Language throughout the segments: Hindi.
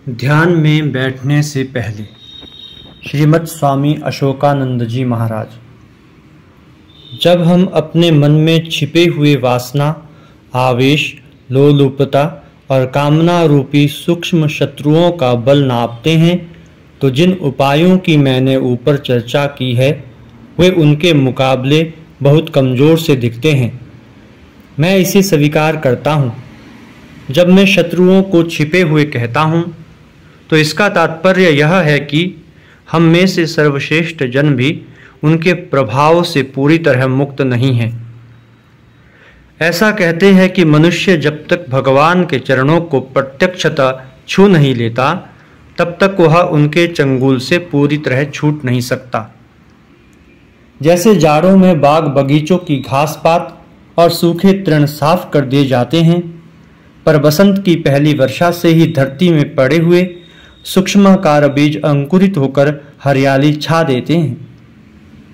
ध्यान में बैठने से पहले श्रीमद् स्वामी अशोकानंद जी महाराज। जब हम अपने मन में छिपे हुए वासना, आवेश, लोलुपता और कामना रूपी सूक्ष्म शत्रुओं का बल नापते हैं तो जिन उपायों की मैंने ऊपर चर्चा की है वे उनके मुकाबले बहुत कमज़ोर से दिखते हैं। मैं इसे स्वीकार करता हूँ। जब मैं शत्रुओं को छिपे हुए कहता हूँ तो इसका तात्पर्य यह है कि हम में से सर्वश्रेष्ठ जन भी उनके प्रभाव से पूरी तरह मुक्त नहीं हैं। ऐसा कहते हैं कि मनुष्य जब तक भगवान के चरणों को प्रत्यक्षतः छू नहीं लेता तब तक वह उनके चंगुल से पूरी तरह छूट नहीं सकता। जैसे जाड़ों में बाग बगीचों की घास पात और सूखे तृण साफ कर दिए जाते हैं, पर बसंत की पहली वर्षा से ही धरती में पड़े हुए सूक्ष्माकार बीज अंकुरित होकर हरियाली छा देते हैं,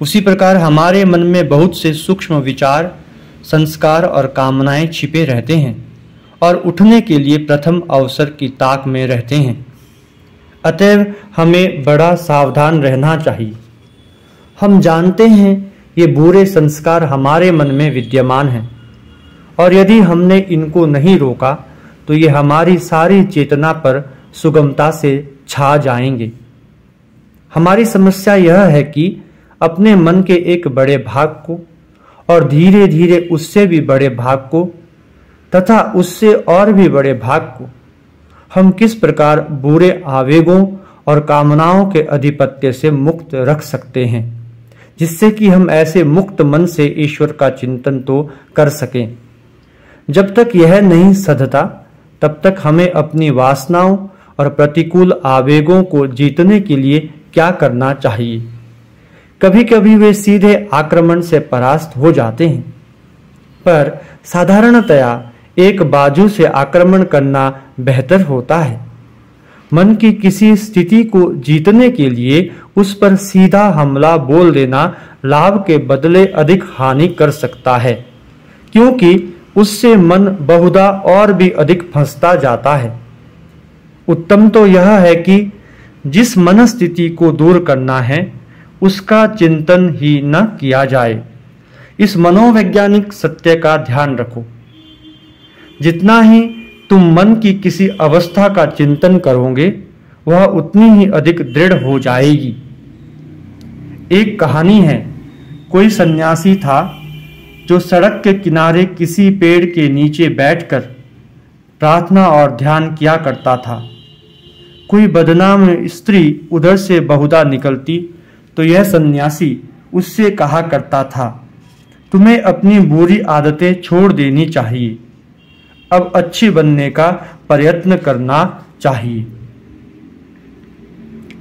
उसी प्रकार हमारे मन में बहुत से सूक्ष्म विचार, संस्कार और कामनाएं छिपे रहते हैं और उठने के लिए प्रथम अवसर की ताक में रहते हैं। अतएव हमें बड़ा सावधान रहना चाहिए। हम जानते हैं ये बुरे संस्कार हमारे मन में विद्यमान हैं और यदि हमने इनको नहीं रोका तो ये हमारी सारी चेतना पर सुगमता से छा जाएंगे। हमारी समस्या यह है कि अपने मन के एक बड़े भाग को और धीरे धीरे उससे भी बड़े भाग को तथा उससे और भी बड़े भाग को हम किस प्रकार बुरे आवेगों और कामनाओं के अधिपत्य से मुक्त रख सकते हैं, जिससे कि हम ऐसे मुक्त मन से ईश्वर का चिंतन तो कर सकें। जब तक यह नहीं सधता तब तक हमें अपनी वासनाओं और प्रतिकूल आवेगों को जीतने के लिए क्या करना चाहिए। कभी कभी वे सीधे आक्रमण से परास्त हो जाते हैं, पर साधारणतया एक बाजू से आक्रमण करना बेहतर होता है। मन की किसी स्थिति को जीतने के लिए उस पर सीधा हमला बोल देना लाभ के बदले अधिक हानि कर सकता है, क्योंकि उससे मन बहुधा और भी अधिक फंसता जाता है। उत्तम तो यह है कि जिस मनस्थिति को दूर करना है उसका चिंतन ही न किया जाए। इस मनोवैज्ञानिक सत्य का ध्यान रखो। जितना ही तुम मन की किसी अवस्था का चिंतन करोगे वह उतनी ही अधिक दृढ़ हो जाएगी। एक कहानी है, कोई सन्यासी था जो सड़क के किनारे किसी पेड़ के नीचे बैठकर प्रार्थना और ध्यान किया करता था। कोई बदनाम स्त्री उधर से बहुधा निकलती तो यह सन्यासी उससे कहा करता था, तुम्हें अपनी बुरी आदतें छोड़ देनी चाहिए, अब अच्छी बनने का प्रयत्न करना चाहिए।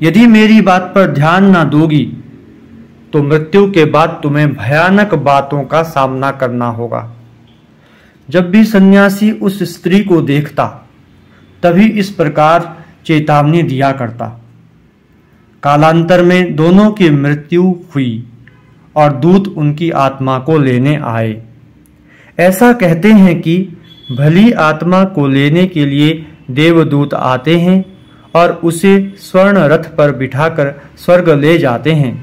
यदि मेरी बात पर ध्यान ना दोगी तो मृत्यु के बाद तुम्हें भयानक बातों का सामना करना होगा। जब भी सन्यासी उस स्त्री को देखता तभी इस प्रकार चेतावनी दिया करता। कालांतर में दोनों की मृत्यु हुई और दूत उनकी आत्मा को लेने आए। ऐसा कहते हैं कि भली आत्मा को लेने के लिए देवदूत आते हैं और उसे स्वर्ण रथ पर बिठाकर स्वर्ग ले जाते हैं,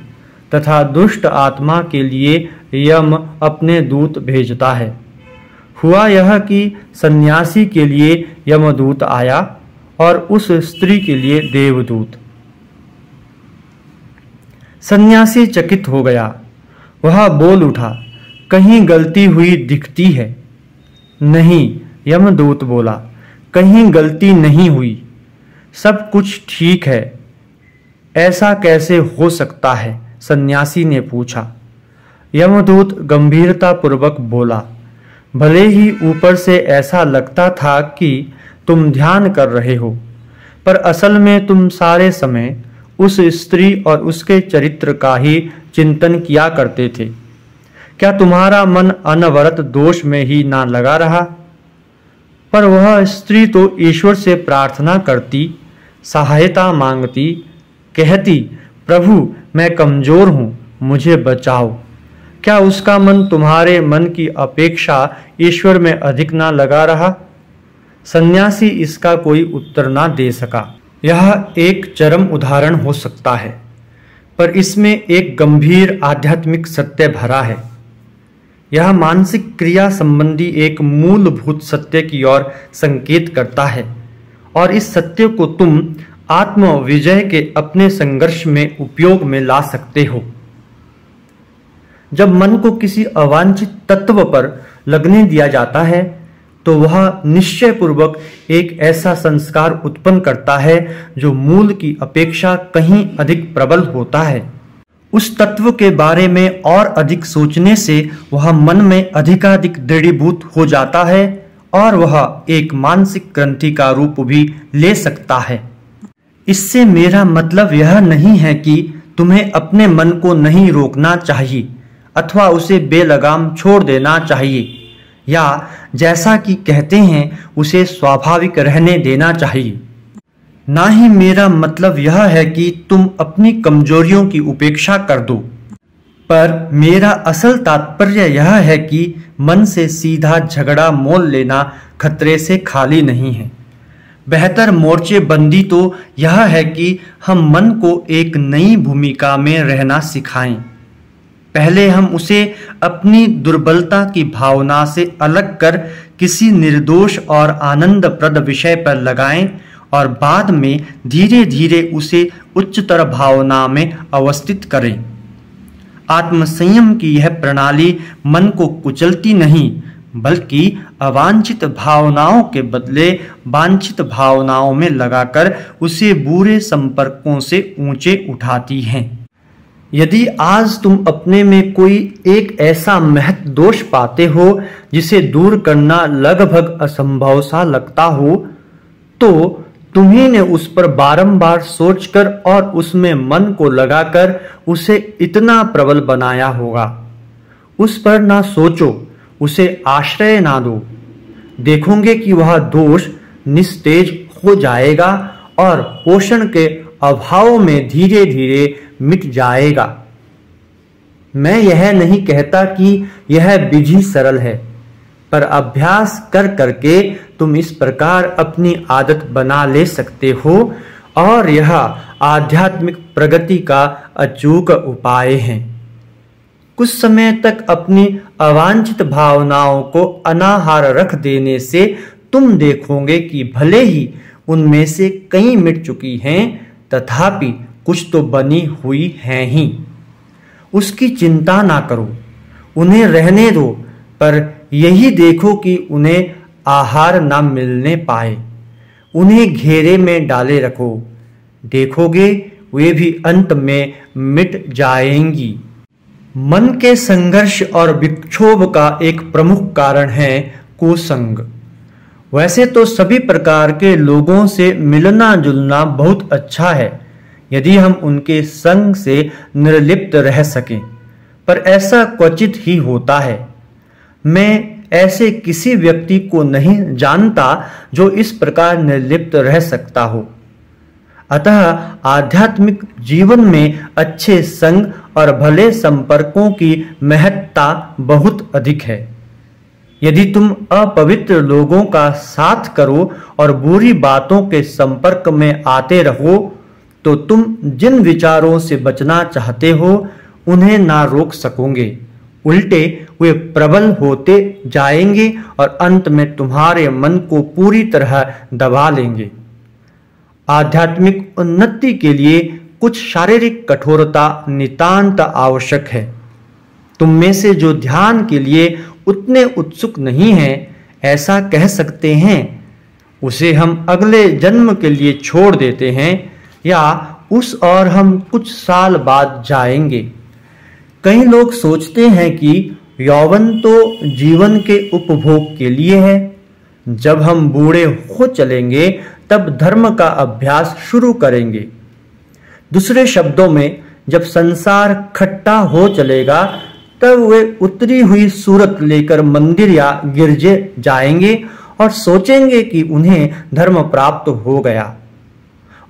तथा दुष्ट आत्मा के लिए यम अपने दूत भेजता है। हुआ यह कि सन्यासी के लिए यमदूत आया और उस स्त्री के लिए देवदूत। सन्यासी चकित हो गया। वह बोल उठा, कहीं गलती हुई दिखती है। नहीं, यमदूत बोला, कहीं गलती नहीं हुई, सब कुछ ठीक है। ऐसा कैसे हो सकता है? सन्यासी ने पूछा। यमदूत गंभीरता पूर्वक बोला, भले ही ऊपर से ऐसा लगता था कि तुम ध्यान कर रहे हो, पर असल में तुम सारे समय उस स्त्री और उसके चरित्र का ही चिंतन किया करते थे। क्या तुम्हारा मन अनवरत दोष में ही ना लगा रहा? पर वह स्त्री तो ईश्वर से प्रार्थना करती, सहायता मांगती, कहती, प्रभु मैं कमजोर हूं, मुझे बचाओ। क्या उसका मन तुम्हारे मन की अपेक्षा ईश्वर में अधिक ना लगा रहा? सन्यासी इसका कोई उत्तर ना दे सका। यह एक चरम उदाहरण हो सकता है, पर इसमें एक गंभीर आध्यात्मिक सत्य भरा है। यह मानसिक क्रिया संबंधी एक मूलभूत सत्य की ओर संकेत करता है और इस सत्य को तुम आत्म विजय के अपने संघर्ष में उपयोग में ला सकते हो। जब मन को किसी अवांछित तत्व पर लगने दिया जाता है तो वह निश्चय पूर्वक एक ऐसा संस्कार उत्पन्न करता है जो मूल की अपेक्षा कहीं अधिक प्रबल होता है। उस तत्व के बारे में और अधिक सोचने से वह मन में अधिकाधिक दृढ़ीभूत हो जाता है और वह एक मानसिक ग्रंथि का रूप भी ले सकता है। इससे मेरा मतलब यह नहीं है कि तुम्हें अपने मन को नहीं रोकना चाहिए अथवा उसे बेलगाम छोड़ देना चाहिए, या जैसा कि कहते हैं उसे स्वाभाविक रहने देना चाहिए। ना ही मेरा मतलब यह है कि तुम अपनी कमजोरियों की उपेक्षा कर दो, पर मेरा असल तात्पर्य यह है कि मन से सीधा झगड़ा मोल लेना खतरे से खाली नहीं है। बेहतर मोर्चेबंदी तो यह है कि हम मन को एक नई भूमिका में रहना सिखाएं। पहले हम उसे अपनी दुर्बलता की भावना से अलग कर किसी निर्दोष और आनंदप्रद विषय पर लगाएं और बाद में धीरे धीरे उसे उच्चतर भावना में अवस्थित करें। आत्मसंयम की यह प्रणाली मन को कुचलती नहीं, बल्कि अवांछित भावनाओं के बदले वांछित भावनाओं में लगाकर उसे बुरे संपर्कों से ऊंचे उठाती है। यदि आज तुम अपने में कोई एक ऐसा महत दोष पाते हो जिसे दूर करना लगभग असंभव सा लगता हो, तो तुम्ही ने उस पर बारंबार सोचकर और उसमें मन को लगाकर उसे इतना प्रबल बनाया होगा। उस पर ना सोचो, उसे आश्रय ना दो। देखोगे कि वह दोष निस्तेज हो जाएगा और पोषण के अभाव में धीरे धीरे मिट जाएगा। मैं यह नहीं कहता कि यह विधि सरल है, पर अभ्यास कर करके तुम इस प्रकार अपनी आदत बना ले सकते हो और यह आध्यात्मिक प्रगति का अचूक उपाय है। कुछ समय तक अपनी अवांछित भावनाओं को अनाहार रख देने से तुम देखोगे कि भले ही उनमें से कई मिट चुकी हैं, तथापि कुछ तो बनी हुई हैं ही। उसकी चिंता ना करो, उन्हें रहने दो, पर यही देखो कि उन्हें आहार ना मिलने पाए। उन्हें घेरे में डाले रखो, देखोगे वे भी अंत में मिट जाएंगी। मन के संघर्ष और विक्षोभ का एक प्रमुख कारण है कुसंग। वैसे तो सभी प्रकार के लोगों से मिलना जुलना बहुत अच्छा है यदि हम उनके संग से निर्लिप्त रह सकें, पर ऐसा क्वचित ही होता है। मैं ऐसे किसी व्यक्ति को नहीं जानता जो इस प्रकार निर्लिप्त रह सकता हो। अतः आध्यात्मिक जीवन में अच्छे संग और भले संपर्कों की महत्ता बहुत अधिक है। यदि तुम अपवित्र लोगों का साथ करो और बुरी बातों के संपर्क में आते रहो, तो तुम जिन विचारों से बचना चाहते हो उन्हें ना रोक सकोगे। उल्टे वे प्रबल होते जाएंगे और अंत में तुम्हारे मन को पूरी तरह दबा लेंगे। आध्यात्मिक उन्नति के लिए कुछ शारीरिक कठोरता नितांत आवश्यक है। तुम में से जो ध्यान के लिए उतने उत्सुक नहीं हैं, ऐसा कह सकते हैं उसे हम अगले जन्म के लिए छोड़ देते हैं, या उस और हम कुछ साल बाद जाएंगे। कई लोग सोचते हैं कि यौवन तो जीवन के उपभोग के लिए है, जब हम बूढ़े हो चलेंगे तब धर्म का अभ्यास शुरू करेंगे। दूसरे शब्दों में, जब संसार खट्टा हो चलेगा तब वे उतरी हुई सूरत लेकर मंदिर या गिरजे जाएंगे और सोचेंगे कि उन्हें धर्म प्राप्त हो गया।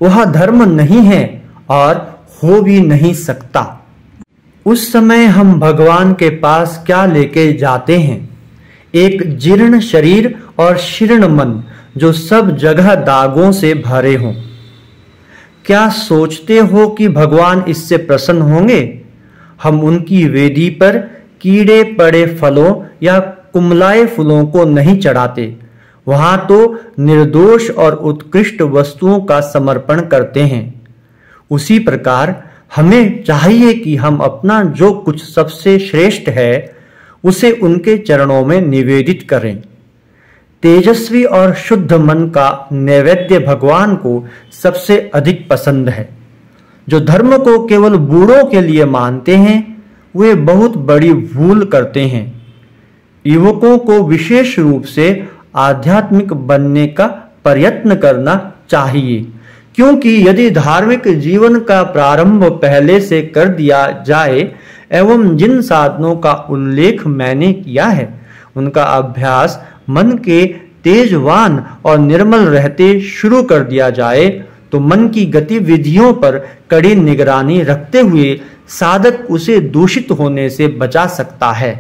वह धर्म नहीं है और हो भी नहीं सकता। उस समय हम भगवान के पास क्या लेके जाते हैं? एक जीर्ण शरीर और शीर्ण मन जो सब जगह दागों से भरे हों। क्या सोचते हो कि भगवान इससे प्रसन्न होंगे? हम उनकी वेदी पर कीड़े पड़े फलों या कुम्हलाए फूलों को नहीं चढ़ाते। वहां तो निर्दोष और उत्कृष्ट वस्तुओं का समर्पण करते हैं। उसी प्रकार हमें चाहिए कि हम अपना जो कुछ सबसे श्रेष्ठ है उसे उनके चरणों में निवेदित करें। तेजस्वी और शुद्ध मन का नैवेद्य भगवान को सबसे अधिक पसंद है। जो धर्म को केवल बूढ़ों के लिए मानते हैं वे बहुत बड़ी भूल करते हैं। युवकों को विशेष रूप से आध्यात्मिक बनने का प्रयत्न करना चाहिए, क्योंकि यदि धार्मिक जीवन का प्रारंभ पहले से कर दिया जाए एवं जिन साधनों का उल्लेख मैंने किया है उनका अभ्यास मन के तेजवान और निर्मल रहते शुरू कर दिया जाए तो मन की गतिविधियों पर कड़ी निगरानी रखते हुए साधक उसे दूषित होने से बचा सकता है।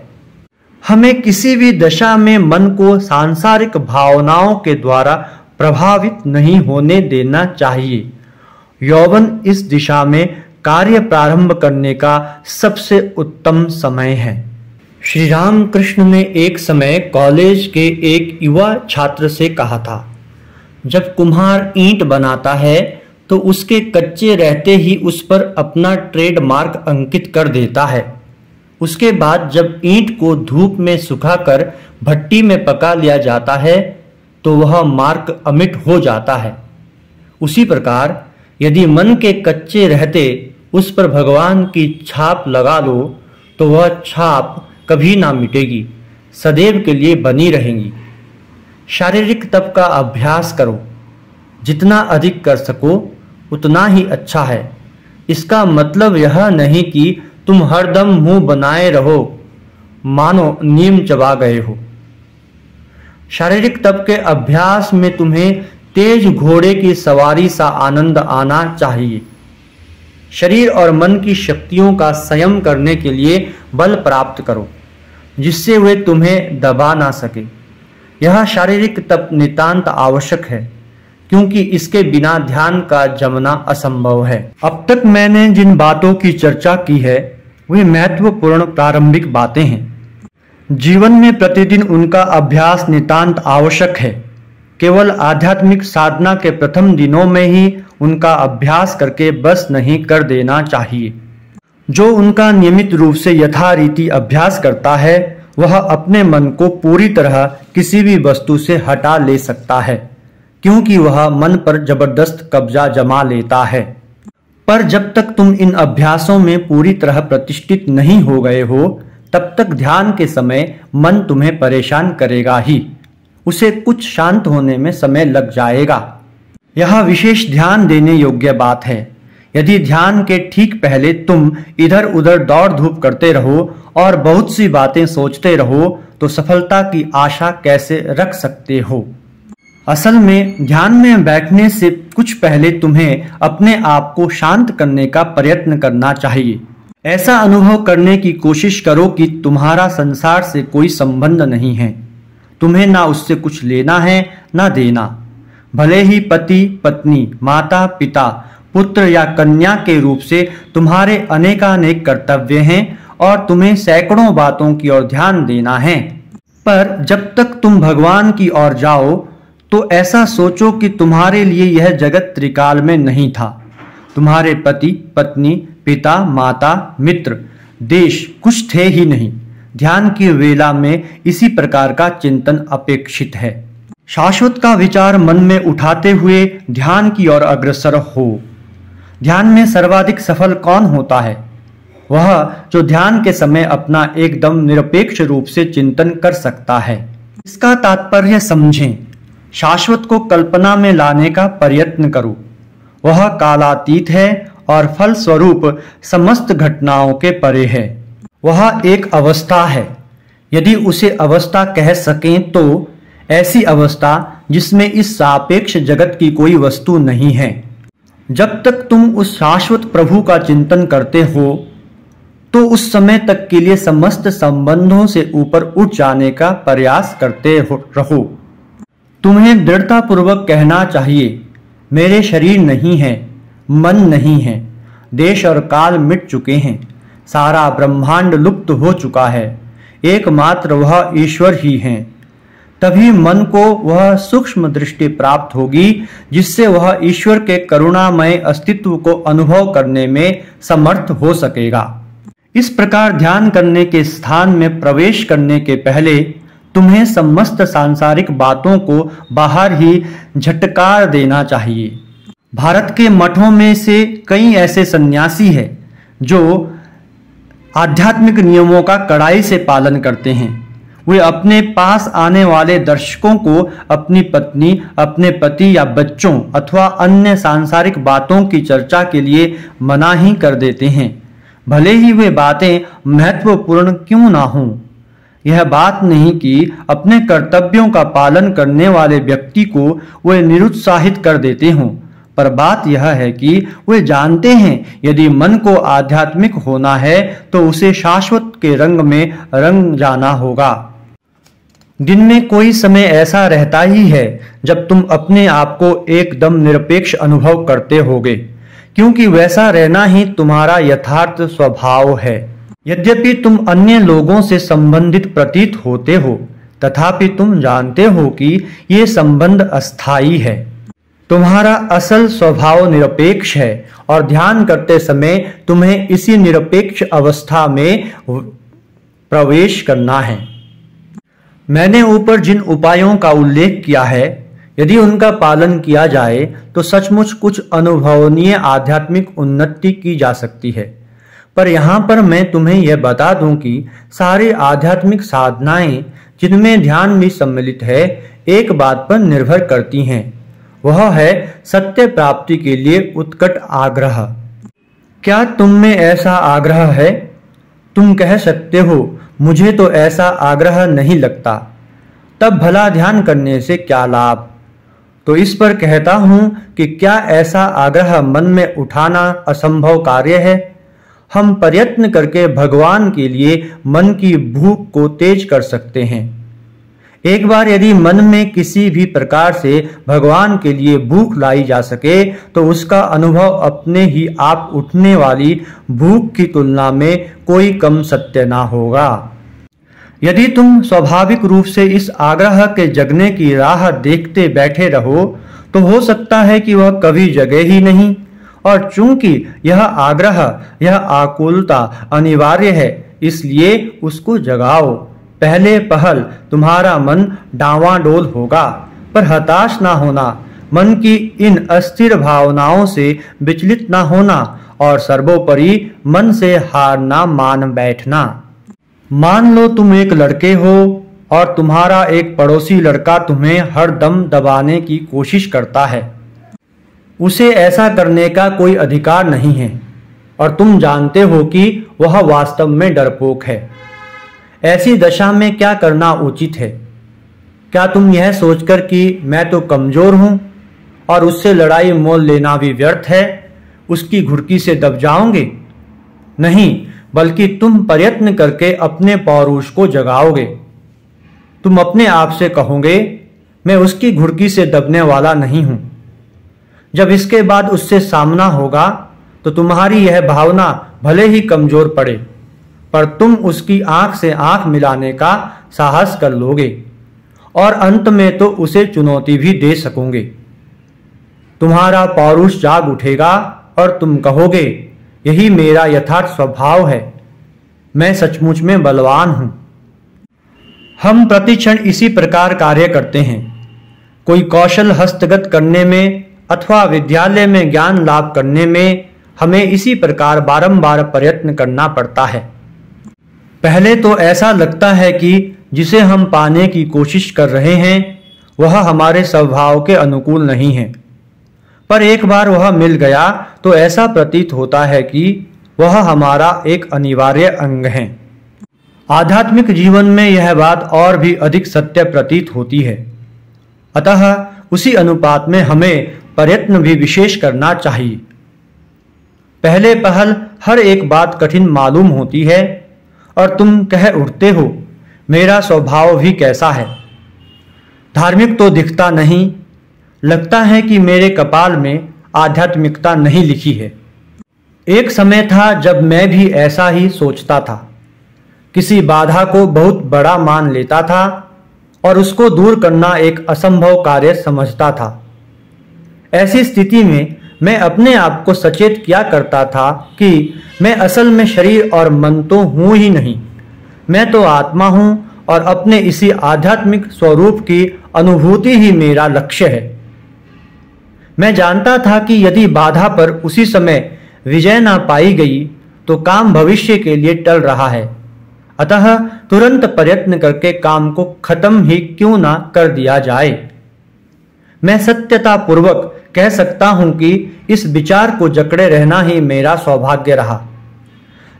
हमें किसी भी दशा में मन को सांसारिक भावनाओं के द्वारा प्रभावित नहीं होने देना चाहिए। यौवन इस दिशा में कार्य प्रारंभ करने का सबसे उत्तम समय है। श्री रामकृष्ण ने एक समय कॉलेज के एक युवा छात्र से कहा था, जब कुम्हार ईंट बनाता है तो उसके कच्चे रहते ही उस पर अपना ट्रेडमार्क अंकित कर देता है। उसके बाद जब ईंट को धूप में सुखाकर भट्टी में पका लिया जाता है तो वह मार्क अमिट हो जाता है। उसी प्रकार यदि मन के कच्चे रहते उस पर भगवान की छाप लगा लो तो वह छाप कभी ना मिटेगी, सदैव के लिए बनी रहेंगी। शारीरिक तप का अभ्यास करो, जितना अधिक कर सको उतना ही अच्छा है। इसका मतलब यह नहीं कि तुम हरदम मुंह बनाए रहो मानो नीम चबा गए हो। शारीरिक तप के अभ्यास में तुम्हें तेज घोड़े की सवारी सा आनंद आना चाहिए। शरीर और मन की शक्तियों का संयम करने के लिए बल प्राप्त करो जिससे वे तुम्हें दबा ना सके। यह शारीरिक तप नितांत आवश्यक है, क्योंकि इसके बिना ध्यान का जमना असंभव है। अब तक मैंने जिन बातों की चर्चा की है वे महत्वपूर्ण प्रारंभिक बातें हैं। जीवन में प्रतिदिन उनका अभ्यास नितांत आवश्यक है। केवल आध्यात्मिक साधना के प्रथम दिनों में ही उनका अभ्यास करके बस नहीं कर देना चाहिए। जो उनका नियमित रूप से यथारीति अभ्यास करता है वह अपने मन को पूरी तरह किसी भी वस्तु से हटा ले सकता है, क्योंकि वह मन पर जबरदस्त कब्जा जमा लेता है। पर जब तक तुम इन अभ्यासों में पूरी तरह प्रतिष्ठित नहीं हो गए हो तब तक ध्यान के समय मन तुम्हें परेशान करेगा ही। उसे कुछ शांत होने में समय लग जाएगा। यह विशेष ध्यान देने योग्य बात है। यदि ध्यान के ठीक पहले तुम इधर उधर दौड़ धूप करते रहो और बहुत सी बातें सोचते रहो तो सफलता की आशा कैसे रख सकते हो। असल में ध्यान में बैठने से कुछ पहले तुम्हें अपने आप को शांत करने का प्रयत्न करना चाहिए। ऐसा अनुभव करने की कोशिश करो कि तुम्हारा संसार से कोई संबंध नहीं है। तुम्हें ना उससे कुछ लेना है ना देना। भले ही पति पत्नी माता पिता पुत्र या कन्या के रूप से तुम्हारे अनेकानेक कर्तव्य हैं और तुम्हें सैकड़ों बातों की ओर ध्यान देना है, पर जब तक तुम भगवान की ओर जाओ तो ऐसा सोचो कि तुम्हारे लिए यह जगत त्रिकाल में नहीं था। तुम्हारे पति पत्नी पिता माता मित्र देश कुछ थे ही नहीं। ध्यान की वेला में इसी प्रकार का चिंतन अपेक्षित है। शाश्वत का विचार मन में उठाते हुए ध्यान की ओर अग्रसर हो। ध्यान में सर्वाधिक सफल कौन होता है? वह जो ध्यान के समय अपना एकदम निरपेक्ष रूप से चिंतन कर सकता है। इसका तात्पर्य समझें। शाश्वत को कल्पना में लाने का प्रयत्न करो। वह कालातीत है और फल स्वरूप समस्त घटनाओं के परे है। वह एक अवस्था है, यदि उसे अवस्था कह सकें तो ऐसी अवस्था जिसमें इस सापेक्ष जगत की कोई वस्तु नहीं है। जब तक तुम उस शाश्वत प्रभु का चिंतन करते हो तो उस समय तक के लिए समस्त संबंधों से ऊपर उठ जाने का प्रयास करते रहो। तुम्हें दृढ़तापूर्वक कहना चाहिए, मेरे शरीर नहीं है, मन नहीं है। देश और काल मिट चुके हैं, सारा ब्रह्मांड लुप्त हो चुका है, एकमात्र वह ईश्वर ही हैं। तभी मन को वह सूक्ष्म दृष्टि प्राप्त होगी जिससे वह ईश्वर के करुणामय अस्तित्व को अनुभव करने में समर्थ हो सकेगा। इस प्रकार ध्यान करने के स्थान में प्रवेश करने के पहले तुम्हें समस्त सांसारिक बातों को बाहर ही झटकार देना चाहिए। भारत के मठों में से कई ऐसे सन्यासी हैं जो आध्यात्मिक नियमों का कड़ाई से पालन करते हैं। वे अपने पास आने वाले दर्शकों को अपनी पत्नी, अपने पति या बच्चों अथवा अन्य सांसारिक बातों की चर्चा के लिए मना ही कर देते हैं, भले ही वे बातें महत्वपूर्ण क्यों ना हों। यह बात नहीं कि अपने कर्तव्यों का पालन करने वाले व्यक्ति को वे निरुत्साहित कर देते हों, पर बात यह है कि वे जानते हैं यदि मन को आध्यात्मिक होना है तो उसे शाश्वत के रंग में रंग जाना होगा। दिन में कोई समय ऐसा रहता ही है जब तुम अपने आप को एकदम निरपेक्ष अनुभव करते होगे, क्योंकि वैसा रहना ही तुम्हारा यथार्थ स्वभाव है। यद्यपि तुम अन्य लोगों से संबंधित प्रतीत होते हो, तथापि तुम जानते हो कि ये संबंध अस्थायी है। तुम्हारा असल स्वभाव निरपेक्ष है और ध्यान करते समय तुम्हें इसी निरपेक्ष अवस्था में प्रवेश करना है। मैंने ऊपर जिन उपायों का उल्लेख किया है, यदि उनका पालन किया जाए तो सचमुच कुछ अनुभवनीय आध्यात्मिक उन्नति की जा सकती है। पर यहाँ पर मैं तुम्हें यह बता दूं कि सारी आध्यात्मिक साधनाएं जिनमें ध्यान भी सम्मिलित है, एक बात पर निर्भर करती हैं, वह है सत्य प्राप्ति के लिए उत्कट आग्रह। क्या तुम में ऐसा आग्रह है? तुम कह सकते हो मुझे तो ऐसा आग्रह नहीं लगता, तब भला ध्यान करने से क्या लाभ? तो इस पर कहता हूं कि क्या ऐसा आग्रह मन में उठाना असंभव कार्य है? हम प्रयत्न करके भगवान के लिए मन की भूख को तेज कर सकते हैं। एक बार यदि मन में किसी भी प्रकार से भगवान के लिए भूख लाई जा सके तो उसका अनुभव अपने ही आप उठने वाली भूख की तुलना में कोई कम सत्य ना होगा। यदि तुम स्वाभाविक रूप से इस आग्रह के जगने की राह देखते बैठे रहो तो हो सकता है कि वह कभी जगे ही नहीं, और चूंकि यह आग्रह, यह आकुलता अनिवार्य है, इसलिए उसको जगाओ। पहले पहल तुम्हारा मन डांवाडोल होगा, पर हताश ना होना, मन की इन अस्थिर भावनाओं से विचलित ना होना और सर्वोपरि मन से हार ना मान बैठना। मान लो तुम एक लड़के हो और तुम्हारा एक पड़ोसी लड़का तुम्हें हर दम दबाने की कोशिश करता है। उसे ऐसा करने का कोई अधिकार नहीं है और तुम जानते हो कि वह वास्तव में डरपोक है। ऐसी दशा में क्या करना उचित है? क्या तुम यह सोचकर कि मैं तो कमजोर हूं और उससे लड़ाई मोल लेना भी व्यर्थ है, उसकी घुड़की से दब जाओगे? नहीं, बल्कि तुम प्रयत्न करके अपने पौरुष को जगाओगे। तुम अपने आप से कहोगे, मैं उसकी घुड़की से दबने वाला नहीं हूं। जब इसके बाद उससे सामना होगा तो तुम्हारी यह भावना भले ही कमजोर पड़े, पर तुम उसकी आंख से आंख मिलाने का साहस कर लोगे और अंत में तो उसे चुनौती भी दे सकोगे। तुम्हारा पौरुष जाग उठेगा और तुम कहोगे, यही मेरा यथार्थ स्वभाव है, मैं सचमुच में बलवान हूं। हम प्रतिक्षण इसी प्रकार कार्य करते हैं। कोई कौशल हस्तगत करने में अथवा विद्यालय में ज्ञान लाभ करने में हमें इसी प्रकार बारंबार प्रयत्न करना पड़ता है। पहले तो ऐसा लगता है कि जिसे हम पाने की कोशिश कर रहे हैं वह हमारे स्वभाव के अनुकूल नहीं है, पर एक बार वह मिल गया तो ऐसा प्रतीत होता है कि वह हमारा एक अनिवार्य अंग है। आध्यात्मिक जीवन में यह बात और भी अधिक सत्य प्रतीत होती है। अतः उसी अनुपात में हमें प्रयत्न भी विशेष करना चाहिए। पहले पहल हर एक बात कठिन मालूम होती है और तुम कह उठते हो, मेरा स्वभाव भी कैसा है, धार्मिक तो दिखता नहीं, लगता है कि मेरे कपाल में आध्यात्मिकता नहीं लिखी है। एक समय था जब मैं भी ऐसा ही सोचता था, किसी बाधा को बहुत बड़ा मान लेता था और उसको दूर करना एक असंभव कार्य समझता था। ऐसी स्थिति में मैं अपने आप को सचेत किया करता था कि मैं असल में शरीर और मन तो हूँ ही नहीं, मैं तो आत्मा हूँ और अपने इसी आध्यात्मिक स्वरूप की अनुभूति ही मेरा लक्ष्य है। मैं जानता था कि यदि बाधा पर उसी समय विजय ना पाई गई तो काम भविष्य के लिए टल रहा है, अतः तुरंत प्रयत्न करके काम को खत्म ही क्यों ना कर दिया जाए। मैं सत्यता पूर्वक कह सकता हूं कि इस विचार को जकड़े रहना ही मेरा सौभाग्य रहा।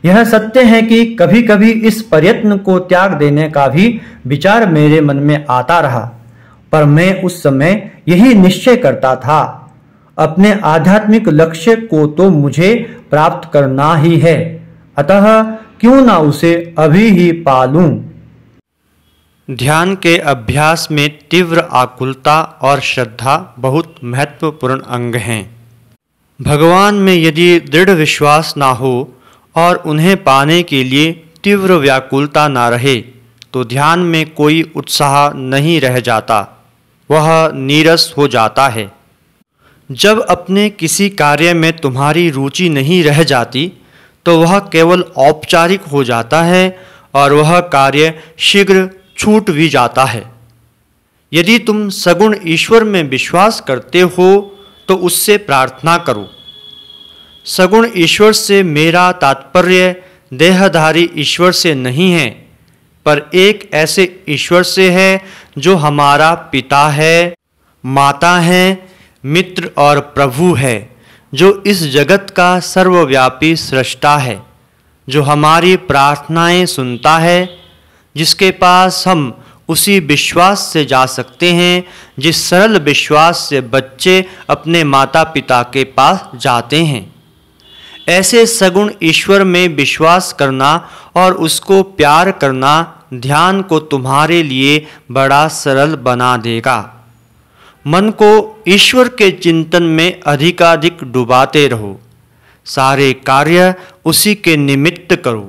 यह सत्य है कि कभी कभी इस प्रयत्न को त्याग देने का भी विचार मेरे मन में आता रहा, पर मैं उस समय यही निश्चय करता था, अपने आध्यात्मिक लक्ष्य को तो मुझे प्राप्त करना ही है, अतः क्यों ना उसे अभी ही पा लूं। ध्यान के अभ्यास में तीव्र आकुलता और श्रद्धा बहुत महत्वपूर्ण अंग हैं। भगवान में यदि दृढ़ विश्वास ना हो और उन्हें पाने के लिए तीव्र व्याकुलता ना रहे तो ध्यान में कोई उत्साह नहीं रह जाता, वह नीरस हो जाता है। जब अपने किसी कार्य में तुम्हारी रुचि नहीं रह जाती तो वह केवल औपचारिक हो जाता है और वह कार्य शीघ्र छूट भी जाता है। यदि तुम सगुण ईश्वर में विश्वास करते हो तो उससे प्रार्थना करो। सगुण ईश्वर से मेरा तात्पर्य देहधारी ईश्वर से नहीं है, पर एक ऐसे ईश्वर से है जो हमारा पिता है, माता है, मित्र और प्रभु है, जो इस जगत का सर्वव्यापी सृष्टा है, जो हमारी प्रार्थनाएं सुनता है, जिसके पास हम उसी विश्वास से जा सकते हैं जिस सरल विश्वास से बच्चे अपने माता पिता के पास जाते हैं। ऐसे सगुण ईश्वर में विश्वास करना और उसको प्यार करना ध्यान को तुम्हारे लिए बड़ा सरल बना देगा। मन को ईश्वर के चिंतन में अधिकाधिक डुबाते रहो। सारे कार्य उसी के निमित्त करो।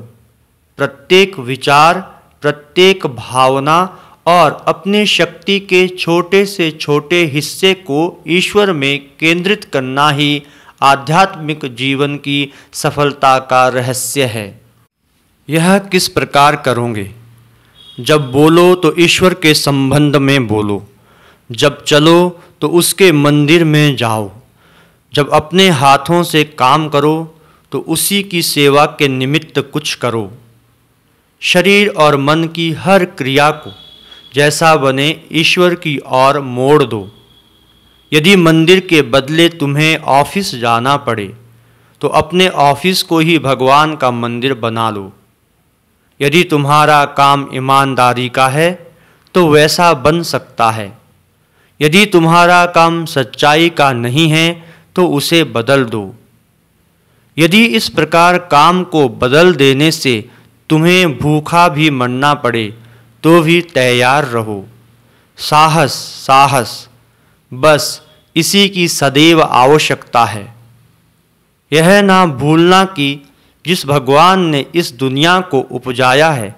प्रत्येक विचार, प्रत्येक भावना और अपनी शक्ति के छोटे से छोटे हिस्से को ईश्वर में केंद्रित करना ही आध्यात्मिक जीवन की सफलता का रहस्य है। यह किस प्रकार करोगे? जब बोलो तो ईश्वर के संबंध में बोलो, जब चलो तो उसके मंदिर में जाओ, जब अपने हाथों से काम करो तो उसी की सेवा के निमित्त कुछ करो। शरीर और मन की हर क्रिया को जैसा बने ईश्वर की ओर मोड़ दो। यदि मंदिर के बदले तुम्हें ऑफिस जाना पड़े तो अपने ऑफिस को ही भगवान का मंदिर बना लो। यदि तुम्हारा काम ईमानदारी का है तो वैसा बन सकता है। यदि तुम्हारा काम सच्चाई का नहीं है तो उसे बदल दो। यदि इस प्रकार काम को बदल देने से तुम्हें भूखा भी मरना पड़े तो भी तैयार रहो। साहस, साहस, बस इसी की सदैव आवश्यकता है। यह ना भूलना कि जिस भगवान ने इस दुनिया को उपजाया है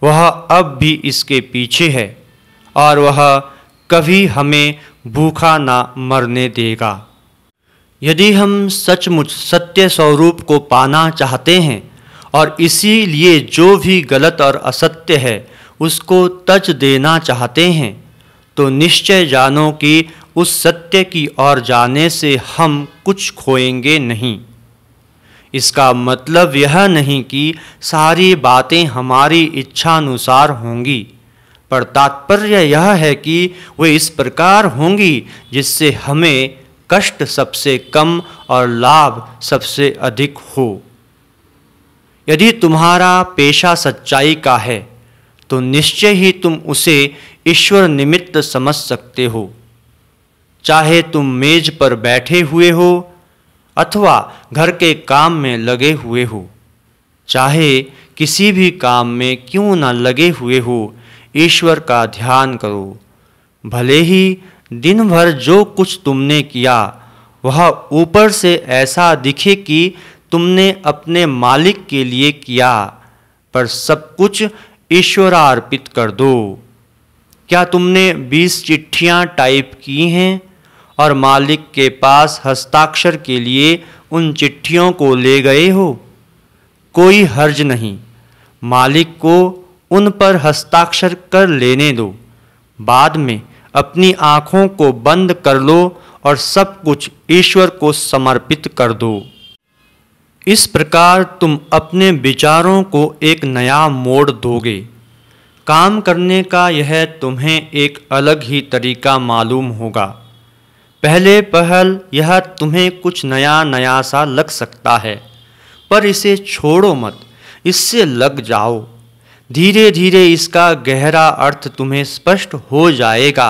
वह अब भी इसके पीछे है और वह कभी हमें भूखा ना मरने देगा। यदि हम सचमुच सत्य स्वरूप को पाना चाहते हैं और इसीलिए जो भी गलत और असत्य है उसको तज देना चाहते हैं तो निश्चय जानो कि उस सत्य की ओर जाने से हम कुछ खोएंगे नहीं। इसका मतलब यह नहीं कि सारी बातें हमारी इच्छानुसार होंगी, पर तात्पर्य यह है कि वे इस प्रकार होंगी जिससे हमें कष्ट सबसे कम और लाभ सबसे अधिक हो। यदि तुम्हारा पेशा सच्चाई का है तो निश्चय ही तुम उसे ईश्वर निमित्त समझ सकते हो। चाहे तुम मेज पर बैठे हुए हो अथवा घर के काम में लगे हुए हो, चाहे किसी भी काम में क्यों न लगे हुए हो, ईश्वर का ध्यान करो। भले ही दिन भर जो कुछ तुमने किया वह ऊपर से ऐसा दिखे कि तुमने अपने मालिक के लिए किया, पर सब कुछ ईश्वरार्पित कर दो। क्या तुमने 20 चिट्ठियां टाइप की हैं और मालिक के पास हस्ताक्षर के लिए उन चिट्ठियों को ले गए हो? कोई हर्ज नहीं, मालिक को उन पर हस्ताक्षर कर लेने दो। बाद में अपनी आँखों को बंद कर लो और सब कुछ ईश्वर को समर्पित कर दो। इस प्रकार तुम अपने विचारों को एक नया मोड़ दोगे। काम करने का यह तुम्हें एक अलग ही तरीका मालूम होगा। पहले पहल यह तुम्हें कुछ नया नया सा लग सकता है, पर इसे छोड़ो मत, इससे लग जाओ। धीरे धीरे इसका गहरा अर्थ तुम्हें स्पष्ट हो जाएगा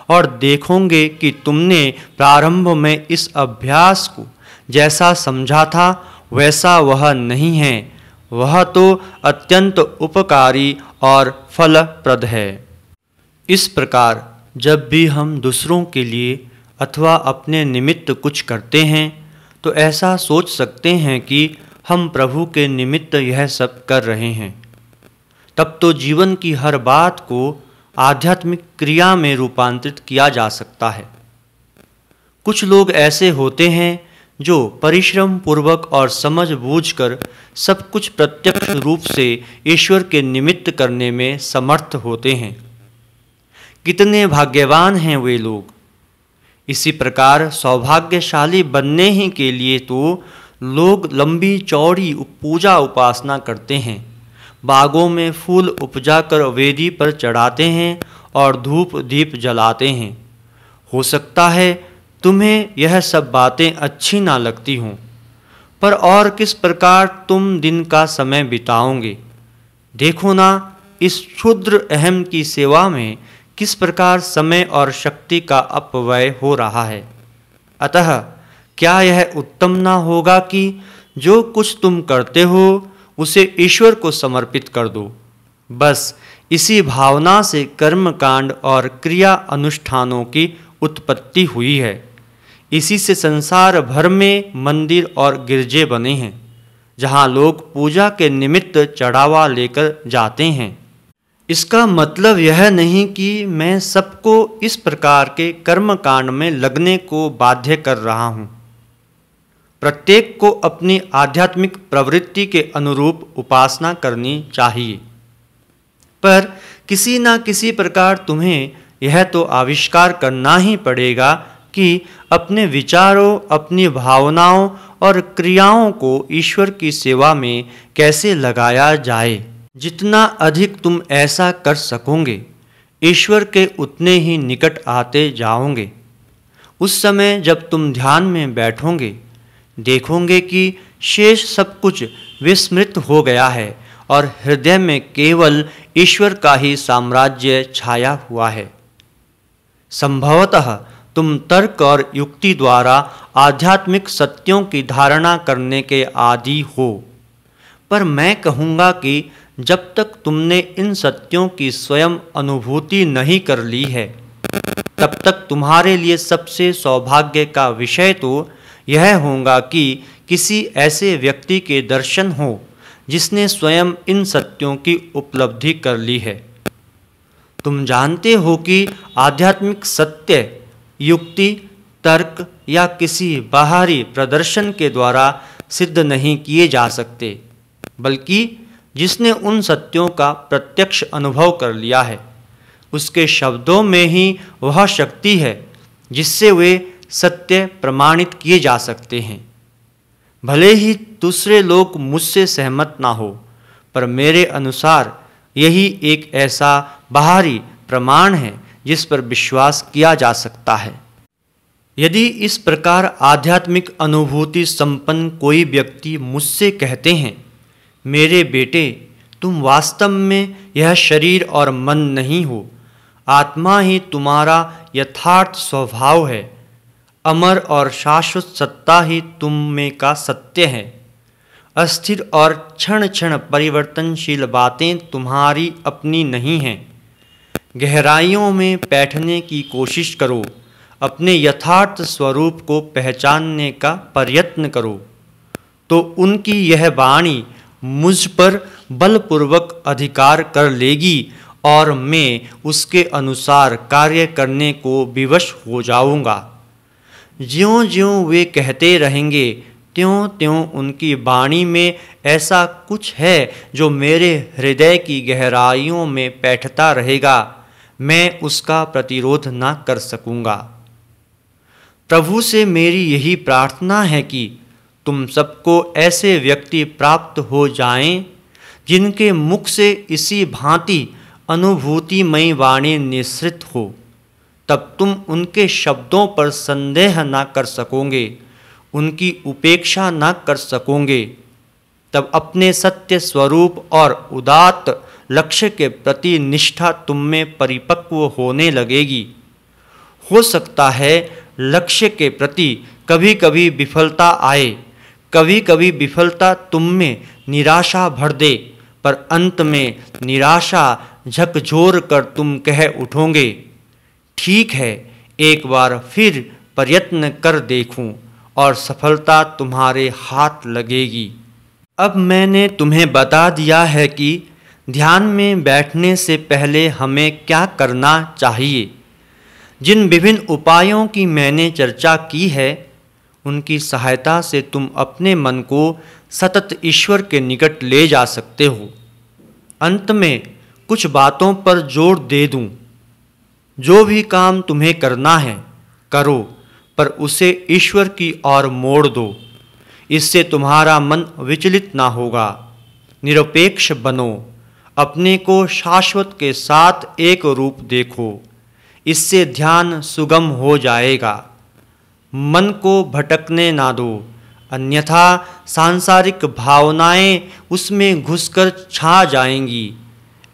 और देखोगे कि तुमने प्रारंभ में इस अभ्यास को जैसा समझा था वैसा वह नहीं है। वह तो अत्यंत उपकारी और फलप्रद है। इस प्रकार जब भी हम दूसरों के लिए अथवा अपने निमित्त कुछ करते हैं तो ऐसा सोच सकते हैं कि हम प्रभु के निमित्त यह सब कर रहे हैं। तब तो जीवन की हर बात को आध्यात्मिक क्रिया में रूपांतरित किया जा सकता है। कुछ लोग ऐसे होते हैं जो परिश्रम पूर्वक और समझबूझकर सब कुछ प्रत्यक्ष रूप से ईश्वर के निमित्त करने में समर्थ होते हैं। कितने भाग्यवान हैं वे लोग। इसी प्रकार सौभाग्यशाली बनने ही के लिए तो लोग लंबी चौड़ी पूजा उपासना करते हैं, बागों में फूल उपजाकर वेदी पर चढ़ाते हैं और धूप दीप जलाते हैं। हो सकता है तुम्हें यह सब बातें अच्छी ना लगती हों, पर और किस प्रकार तुम दिन का समय बिताओगे। देखो ना, इस क्षुद्र अहम की सेवा में किस प्रकार समय और शक्ति का अपव्यय हो रहा है। अतः क्या यह उत्तम ना होगा कि जो कुछ तुम करते हो उसे ईश्वर को समर्पित कर दो। बस इसी भावना से कर्मकांड और क्रिया अनुष्ठानों की उत्पत्ति हुई है। इसी से संसार भर में मंदिर और गिरजे बने हैं, जहाँ लोग पूजा के निमित्त चढ़ावा लेकर जाते हैं। इसका मतलब यह नहीं कि मैं सबको इस प्रकार के कर्मकांड में लगने को बाध्य कर रहा हूँ। प्रत्येक को अपनी आध्यात्मिक प्रवृत्ति के अनुरूप उपासना करनी चाहिए, पर किसी न किसी प्रकार तुम्हें यह तो आविष्कार करना ही पड़ेगा कि अपने विचारों, अपनी भावनाओं और क्रियाओं को ईश्वर की सेवा में कैसे लगाया जाए। जितना अधिक तुम ऐसा कर सकोगे, ईश्वर के उतने ही निकट आते जाओगे। उस समय जब तुम ध्यान में बैठोगे, देखोगे कि शेष सब कुछ विस्मृत हो गया है और हृदय में केवल ईश्वर का ही साम्राज्य छाया हुआ है। संभवतः तुम तर्क और युक्ति द्वारा आध्यात्मिक सत्यों की धारणा करने के आदी हो, पर मैं कहूँगा कि जब तक तुमने इन सत्यों की स्वयं अनुभूति नहीं कर ली है, तब तक तुम्हारे लिए सबसे सौभाग्य का विषय तो यह होगा कि किसी ऐसे व्यक्ति के दर्शन हो जिसने स्वयं इन सत्यों की उपलब्धि कर ली है। तुम जानते हो कि आध्यात्मिक सत्य युक्ति, तर्क या किसी बाहरी प्रदर्शन के द्वारा सिद्ध नहीं किए जा सकते, बल्कि जिसने उन सत्यों का प्रत्यक्ष अनुभव कर लिया है, उसके शब्दों में ही वह शक्ति है जिससे वे सत्य प्रमाणित किए जा सकते हैं। भले ही दूसरे लोग मुझसे सहमत ना हो, पर मेरे अनुसार यही एक ऐसा बाहरी प्रमाण है जिस पर विश्वास किया जा सकता है। यदि इस प्रकार आध्यात्मिक अनुभूति संपन्न कोई व्यक्ति मुझसे कहते हैं, मेरे बेटे, तुम वास्तव में यह शरीर और मन नहीं हो, आत्मा ही तुम्हारा यथार्थ स्वभाव है, अमर और शाश्वत सत्ता ही तुम में का सत्य है, अस्थिर और क्षण क्षण परिवर्तनशील बातें तुम्हारी अपनी नहीं हैं। गहराइयों में बैठने की कोशिश करो, अपने यथार्थ स्वरूप को पहचानने का प्रयत्न करो, तो उनकी यह वाणी मुझ पर बलपूर्वक अधिकार कर लेगी और मैं उसके अनुसार कार्य करने को विवश हो जाऊंगा। ज्यों ज्यों वे कहते रहेंगे, त्यों त्यों उनकी वाणी में ऐसा कुछ है जो मेरे हृदय की गहराइयों में बैठता रहेगा, मैं उसका प्रतिरोध न कर सकूंगा। प्रभु से मेरी यही प्रार्थना है कि तुम सबको ऐसे व्यक्ति प्राप्त हो जाएं, जिनके मुख से इसी भांति अनुभूतिमयी वाणी निःसृत हो। तब तुम उनके शब्दों पर संदेह न कर सकोगे, उनकी उपेक्षा न कर सकोगे। तब अपने सत्य स्वरूप और उदात्त लक्ष्य के प्रति निष्ठा तुम में परिपक्व होने लगेगी। हो सकता है लक्ष्य के प्रति कभी कभी विफलता आए, कभी कभी विफलता तुम में निराशा भर दे, पर अंत में निराशा झकझोर कर तुम कह उठोगे, ठीक है, एक बार फिर प्रयत्न कर देखूं और सफलता तुम्हारे हाथ लगेगी। अब मैंने तुम्हें बता दिया है कि ध्यान में बैठने से पहले हमें क्या करना चाहिए। जिन विभिन्न उपायों की मैंने चर्चा की है, उनकी सहायता से तुम अपने मन को सतत ईश्वर के निकट ले जा सकते हो। अंत में कुछ बातों पर जोर दे दूं। जो भी काम तुम्हें करना है करो, पर उसे ईश्वर की ओर मोड़ दो। इससे तुम्हारा मन विचलित ना होगा। निरपेक्ष बनो, अपने को शाश्वत के साथ एक रूप देखो। इससे ध्यान सुगम हो जाएगा। मन को भटकने ना दो, अन्यथा सांसारिक भावनाएं उसमें घुसकर छा जाएंगी।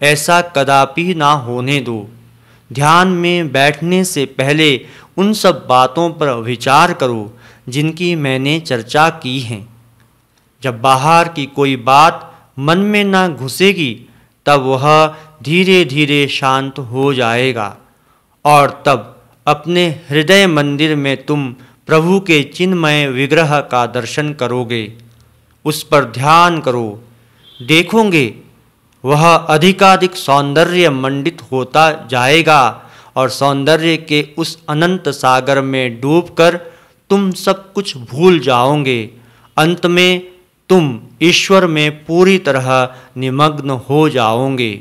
ऐसा कदापि ना होने दो। ध्यान में बैठने से पहले उन सब बातों पर विचार करो जिनकी मैंने चर्चा की है। जब बाहर की कोई बात मन में ना घुसेगी, तब वह धीरे धीरे शांत हो जाएगा और तब अपने हृदय मंदिर में तुम प्रभु के चिन्मय विग्रह का दर्शन करोगे। उस पर ध्यान करो, देखोगे वह अधिकाधिक सौंदर्य मंडित होता जाएगा और सौंदर्य के उस अनंत सागर में डूबकर तुम सब कुछ भूल जाओगे। अंत में तुम ईश्वर में पूरी तरह निमग्न हो जाओगे।